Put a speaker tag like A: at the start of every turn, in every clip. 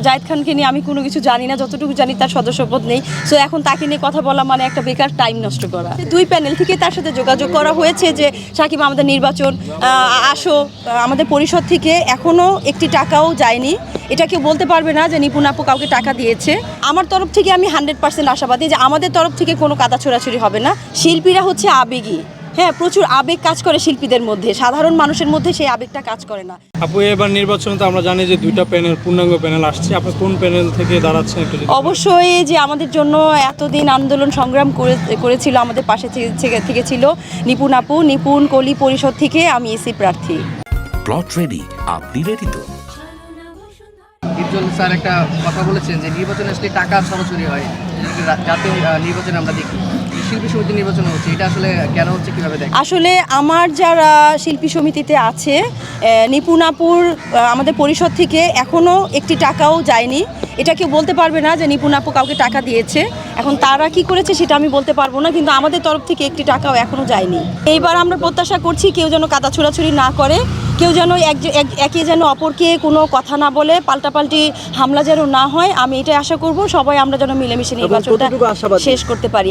A: জায়েদ খানকে নিয়ে আমি কোনো কিছু জানি না, যতটুকু জানি তার সদস্যপদ নেই। সো এখন তাকে নিয়ে কথা বলা মানে একটা বেকার টাইম নষ্ট করা। দুই প্যানেল থেকে তার সাথে যোগাযোগ করা হয়েছে যে সাকিব আমাদের নির্বাচন আসো, আমাদের পরিষদ থেকে এখনও একটি টাকাও যায়নি। এটা কেউ বলতে পারবে না যে নিপুণ আপু কাউকে টাকা দিয়েছে। আমার তরফ থেকে আমি 100% আশাবাদী যে আমাদের তরফ থেকে কোনো কাদা ছোড়াছুড়ি হবে না। শিল্পীরা হচ্ছে আবেগী, হ্যাঁ, প্রচুর আবেগ কাজ করে শিল্পীদের মধ্যে, সাধারণ মানুষের মধ্যে সেই আবেগটা কাজ করে না।
B: আপু, এবার নির্বাচনে তো আমরা জানি যে দুইটা প্যানেল, পূর্ণাঙ্গ প্যানেল আসছে। আপনি কোন প্যানেল থেকে দাঁড়াচ্ছেন একটু?
A: অবশ্যই যে আমাদের জন্য এতদিন আন্দোলন সংগ্রাম করেছিল, আমাদের পাশে থেকে ছিল নিপুণ আপু। নিপুণ কলি পরিষদ থেকে আমি এসি প্রার্থী।
C: প্লট রেডি, আপনি রেডি তো?
D: ইফজল স্যার একটা কথা বলেছেন যে নির্বাচনে আসলে টাকা ছড়াছড়ি হয়, জাতীয় নির্বাচনে আমরা দেখি। শিল্পী সমিতি নির্বাচন হচ্ছে, এটা আসলে কেন হচ্ছে, কিভাবে দেখেন?
A: আসলে আমার যারা শিল্পী সমিতিতে আছে, নিপুণ আপুর আমাদের পরিষদ থেকে এখনও একটি টাকাও যায়নি। এটা কেউ বলতে পারবে না যে নিপুণ আপু কাউকে টাকা দিয়েছে। এখন তারা কি করেছে সেটা আমি বলতে পারবো না, কিন্তু আমাদের তরফ থেকে একটি টাকাও এখনও যায়নি। এইবার আমরা প্রত্যাশা করছি কেউ যেন কাদা ছোড়াছুড়ি না করে, কেউ যেন একে যেন অপরকে কোনো কথা না বলে, পাল্টাপাল্টি হামলা যেন না হয়। আমি এটাই আশা করব, সবাই আমরা যেন মিলেমিশে নির্বাচনটা শেষ করতে পারি।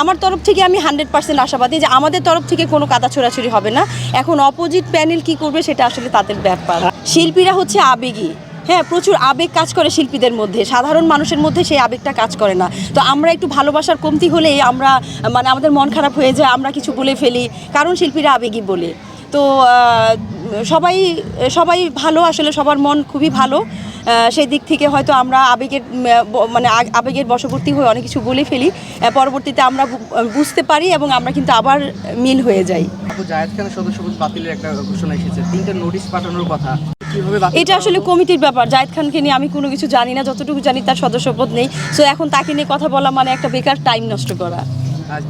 A: আমার তরফ থেকে আমি 100% আশাবাদী যে আমাদের তরফ থেকে কোনো কাদা ছোড়াছুড়ি হবে না। এখন অপোজিট প্যানেল কি করবে সেটা আসলে তাদের ব্যাপার। শিল্পীরা হচ্ছে আবেগী, হ্যাঁ, প্রচুর আবেগ কাজ করে শিল্পীদের মধ্যে, সাধারণ মানুষের মধ্যে সেই আবেগটা কাজ করে না। তো আমরা একটু ভালোবাসার কমতি হলেই আমরা আমাদের মন খারাপ হয়ে যায়, আমরা কিছু বলে ফেলি, কারণ শিল্পীরা আবেগী বলে। তো সবাই ভালো, আসলে সবার মন খুবই ভালো। সেই দিক থেকে হয়তো আমরা আবেগের বশবর্তী হয়ে অনেক কিছু বলে ফেলি, পরবর্তীতে আমরা বুঝতে পারি এবং আমরা কিন্তু আবার মিল হয়ে যাই।
D: আপু, জায়েদ খানের সদস্যপদ বাতিলের একটা ঘোষণা এসেছে, 3টা নোটিশ পাঠানোর কথা।
A: এটা আসলে কমিটির ব্যাপার। জায়েদ খানকে নিয়ে আমি কোনো কিছু জানি না, যতটুকু জানি তার সদস্যপদ নেই। সো এখন তাকে নিয়ে কথা বলা মানে একটা বেকার টাইম নষ্ট করা।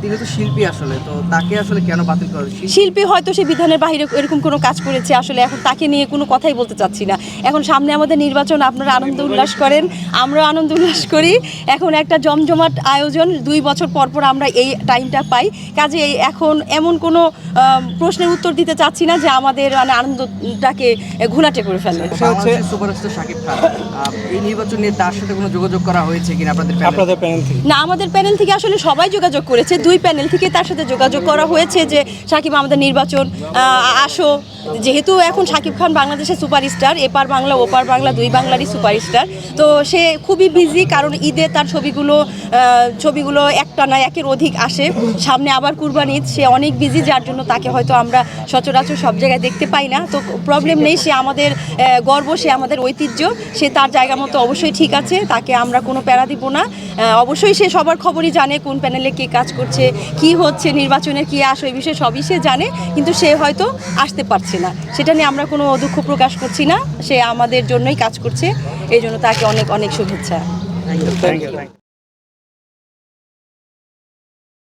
D: তিনি তো শিল্পী, আসলে তো তাকে আসলে কেন বাতিল করা?
A: শিল্পী হয়তো সে বিধানের বাইরে এরকম কোনো কাজ করেছে, আসলে এখন তাকে নিয়ে কোনো কথাই বলতে চাচ্ছি না। এখন সামনে আমাদের নির্বাচন, আপনারা আনন্দ উল্লাস করেন, আমরাও আনন্দ উল্লাস করি। এখন একটা জমজমাট আয়োজন, 2 বছর পর পর আমরা এই টাইমটা পাই। কাজে এখন এমন কোনো প্রশ্নের উত্তর দিতে চাচ্ছি না যে আমাদের আনন্দটাকে ঘোলাটে করে ফেলে।
D: সুপারস্টার শাকিব খান, এই নির্বাচন নিয়ে তার সাথে কোনো যোগাযোগ করা হয়েছে কিনা আপনাদের
B: প্যানেল থেকে?
A: না, আমাদের প্যানেল থেকে আসলে সবাই যোগাযোগ করেছে। 2 প্যানেল থেকে তার সাথে যোগাযোগ করা হয়েছে যে সাকিব আমাদের নির্বাচন আসো। যেহেতু এখন সাকিব খান বাংলাদেশের সুপারস্টার, এপার বাংলা ওপার বাংলা 2 বাংলারই সুপারস্টার, তো সে খুবই বিজি, কারণ ঈদে তার ছবিগুলো একটা না একের অধিক আসে, সামনে আবার কুরবানি ঈদ, সে অনেক বিজি, যার জন্য তাকে হয়তো আমরা সচরাচর সব জায়গায় দেখতে পাই না। তো প্রবলেম নেই, সে আমাদের গর্ব, সে আমাদের ঐতিহ্য, সে তার জায়গা মতো অবশ্যই ঠিক আছে, তাকে আমরা কোনো প্যারা দিব না। অবশ্যই সে সবার খবরই জানে, কোন প্যানেলে কে কাজ করছে, কি হচ্ছে, নির্বাচনের কি আসে, এই বিষয়ে সবই সে জানে, কিন্তু সে হয়তো আসতে পারছে না। সেটা নিয়ে আমরা কোনো দুঃখ প্রকাশ করছি না, সে আমাদের জন্যই কাজ করছে, এই জন্য তাকে অনেক অনেক শুভেচ্ছা।
D: Thank you.